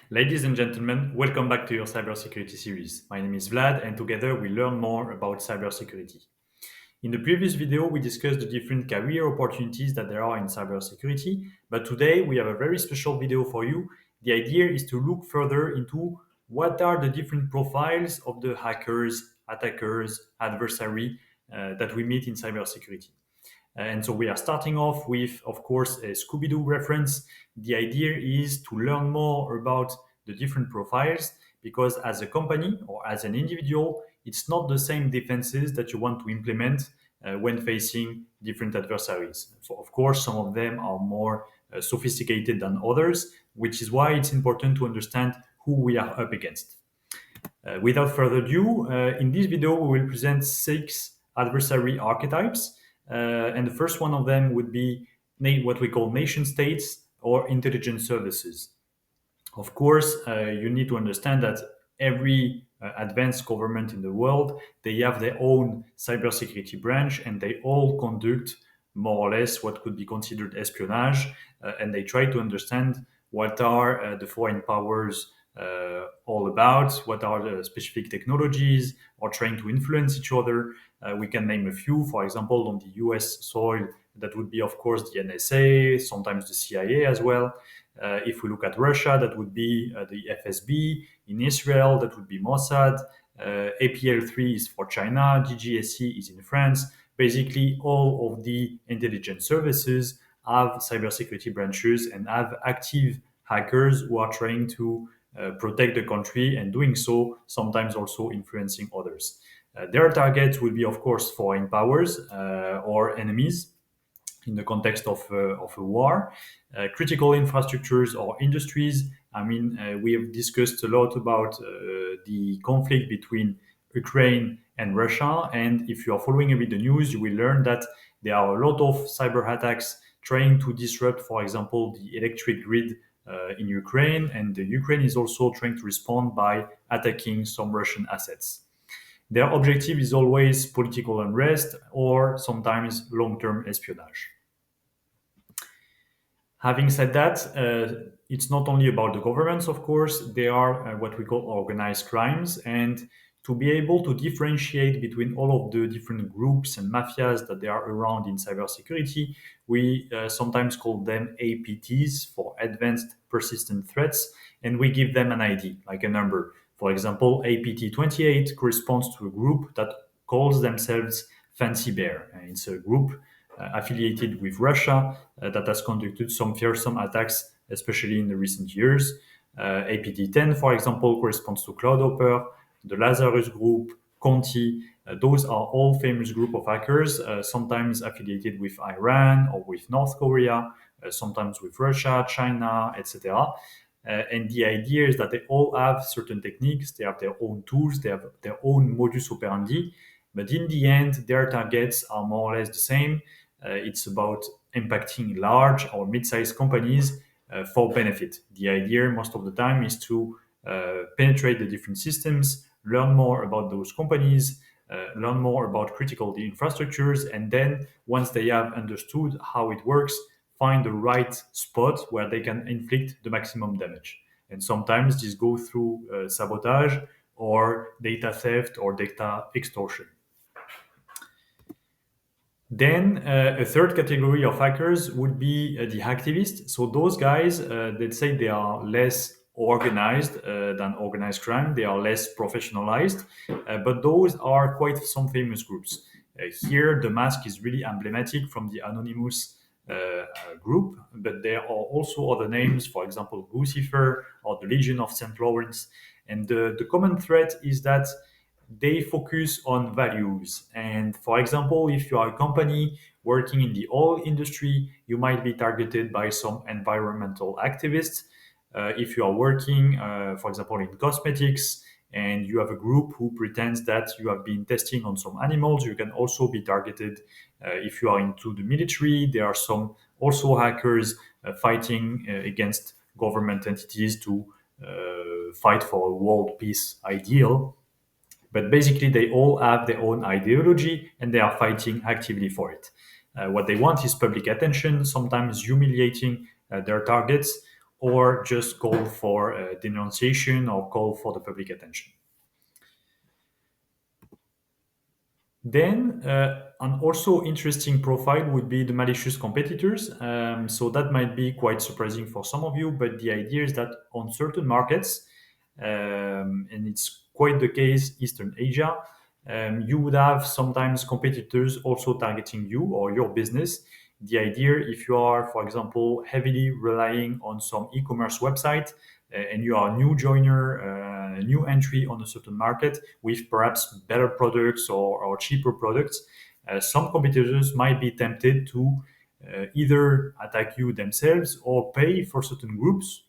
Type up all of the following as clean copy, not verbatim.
Ladies and gentlemen, welcome back to your cybersecurity series. My name is Vlad, and together we learn more about cybersecurity. In the previous video, we discussed the different career opportunities that there are in cybersecurity, but today we have a very special video for you. The idea is to look further into what are the different profiles of the hackers, attackers, adversary that we meet in cybersecurity. And so we are starting off with, of course, a Scooby Doo reference. The idea is to learn more about the different profiles because, as a company or as an individual, it's not the same defenses that you want to implement when facing different adversaries. So, of course, some of them are more sophisticated than others, which is why it's important to understand who we are up against. Without further ado, in this video, we will present 6 adversary archetypes. And the first one of them would be what we call nation states or intelligence services. Of course, you need to understand that every advanced government in the world, they have their own cybersecurity branch and they all conduct more or less what could be considered espionage. And they try to understand what are the foreign powers all about, what are the specific technologies, or trying to influence each other. We can name a few. For example, on the US soil, that would be, of course, the NSA, sometimes the CIA as well. If we look at Russia, that would be the FSB. In Israel, that would be Mossad. APL3 is for China. DGSE is in France. Basically, all of the intelligence services have cybersecurity branches and have active hackers who are trying to protect the country and doing so, sometimes also influencing others. Their targets will be, of course, foreign powers or enemies in the context of a war. Critical infrastructures or industries. I mean, we have discussed a lot about the conflict between Ukraine and Russia. And if you are following a bit the news, you will learn that there are a lot of cyber attacks trying to disrupt, for example, the electric grid in Ukraine. And the Ukraine is also trying to respond by attacking some Russian assets. Their objective is always political unrest or sometimes long term espionage. Having said that, it's not only about the governments, of course, they are what we call organized crimes. And to be able to differentiate between all of the different groups and mafias that there are around in cybersecurity, we sometimes call them APTs for advanced persistent threats, and we give them an ID, like a number. For example, APT 28 corresponds to a group that calls themselves Fancy Bear. And it's a group affiliated with Russia that has conducted some fearsome attacks, especially in the recent years. APT 10, for example, corresponds to Cloudhopper, the Lazarus Group, Conti. Those are all famous group of hackers, sometimes affiliated with Iran or with North Korea, sometimes with Russia, China, etc. And the idea is that they all have certain techniques, they have their own tools, they have their own modus operandi, but in the end, their targets are more or less the same. It's about impacting large or mid-sized companies for benefit. The idea most of the time is to penetrate the different systems, learn more about those companies, learn more about critical infrastructures, and then once they have understood how it works, find the right spot where they can inflict the maximum damage. And sometimes this goes through sabotage or data theft or data extortion. Then a third category of hackers would be the hacktivists. So those guys, let's say they are less organized than organized crime. They are less professionalized, but those are quite some famous groups. Here, the mask is really emblematic from the anonymous group, but there are also other names, for example, Lucifer or the Legion of St. Lawrence. And the common thread is that they focus on values. And for example, if you are a company working in the oil industry, you might be targeted by some environmental activists. If you are working, for example, in cosmetics, and you have a group who pretends that you have been testing on some animals, you can also be targeted. If you are into the military, there are some also hackers fighting against government entities to fight for a world peace ideal. But basically, they all have their own ideology and they are fighting actively for it. What they want is public attention, sometimes humiliating their targets, or just call for denunciation or call for the public attention. Then, an also interesting profile would be the malicious competitors. So that might be quite surprising for some of you, but the idea is that on certain markets, and it's quite the case Eastern Asia, you would have sometimes competitors also targeting you or your business. The idea, if you are, for example, heavily relying on some e-commerce website and you are a new joiner, new entry on a certain market with perhaps better products or cheaper products, some competitors might be tempted to either attack you themselves or pay for certain groups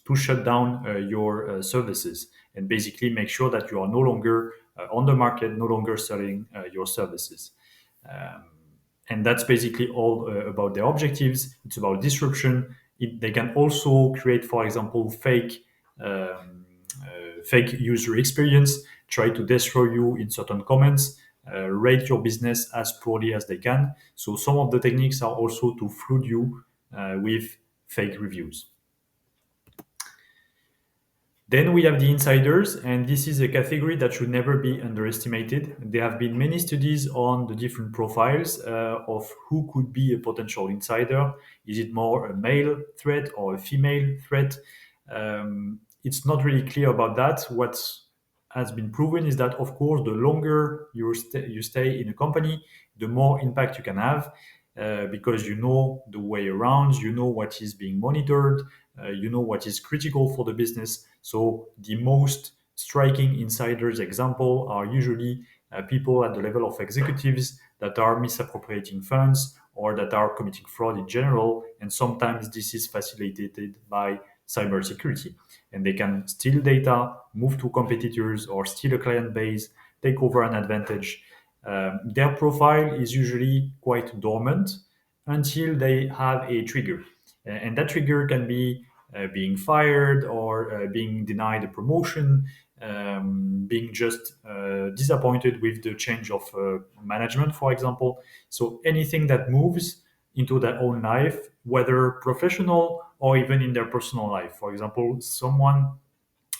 to shut down your services and basically make sure that you are no longer on the market, no longer selling your services. Um, and that's basically all about their objectives. It's about disruption. They can also create, for example, fake user experience, try to destroy you in certain comments, rate your business as poorly as they can. So some of the techniques are also to flood you with fake reviews. Then we have the insiders, and this is a category that should never be underestimated. There have been many studies on the different profiles of who could be a potential insider. Is it more a male threat or a female threat? It's not really clear about that. What has been proven is that, of course, the longer you stay in a company, the more impact you can have. Because you know the way around, you know what is being monitored, you know what is critical for the business. So the most striking insiders example are usually people at the level of executives that are misappropriating funds or that are committing fraud in general. And sometimes this is facilitated by cybersecurity. And they can steal data, move to competitors, or steal a client base, take over an advantage. Their profile is usually quite dormant until they have a trigger. And that trigger can be being fired or being denied a promotion, being just disappointed with the change of management, for example. So anything that moves into their own life, whether professional or even in their personal life. For example, someone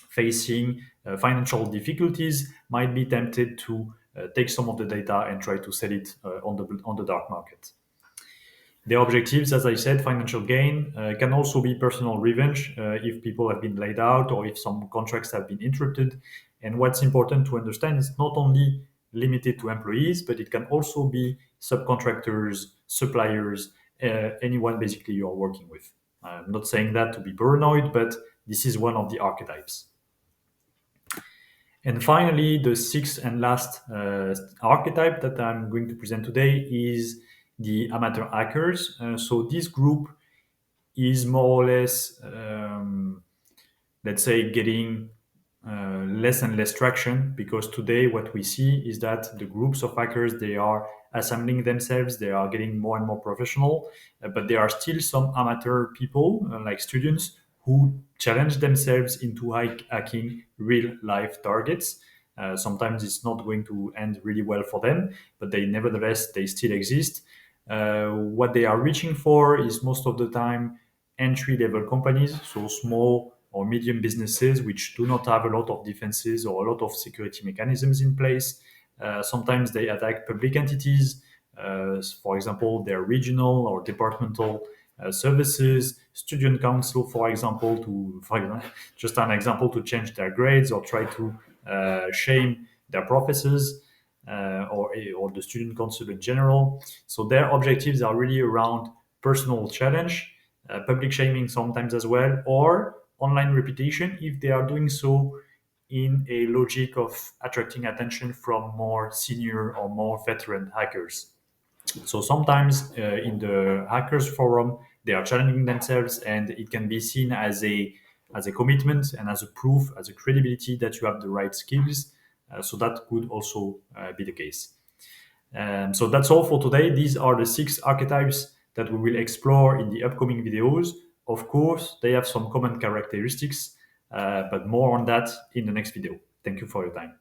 facing financial difficulties might be tempted to take some of the data and try to sell it on the dark market. The objectives, as I said, financial gain can also be personal revenge if people have been laid out or if some contracts have been interrupted. And what's important to understand is not only limited to employees, but it can also be subcontractors, suppliers, anyone basically you are working with. I'm not saying that to be paranoid, but this is one of the archetypes. And finally, the sixth and last archetype that I'm going to present today is the amateur hackers. So this group is more or less, let's say, getting less and less traction because today what we see is that the groups of hackers, they are assembling themselves, they are getting more and more professional, but there are still some amateur people like students who challenge themselves into hacking real life targets. Sometimes it's not going to end really well for them, but they still exist. What they are reaching for is most of the time entry level companies, so small or medium businesses which do not have a lot of defenses or a lot of security mechanisms in place. Sometimes they attack public entities, for example, their regional or departmental services, student council, for example, just an example, to change their grades or try to shame their professors or the student council in general. So their objectives are really around personal challenge, public shaming sometimes as well, or online reputation if they are doing so in a logic of attracting attention from more senior or more veteran hackers. So sometimes in the hackers forum, they are challenging themselves, and it can be seen as a commitment and as a proof, as a credibility that you have the right skills. So that could also be the case. So that's all for today. These are the 6 archetypes that we will explore in the upcoming videos. Of course, they have some common characteristics, but more on that in the next video. Thank you for your time.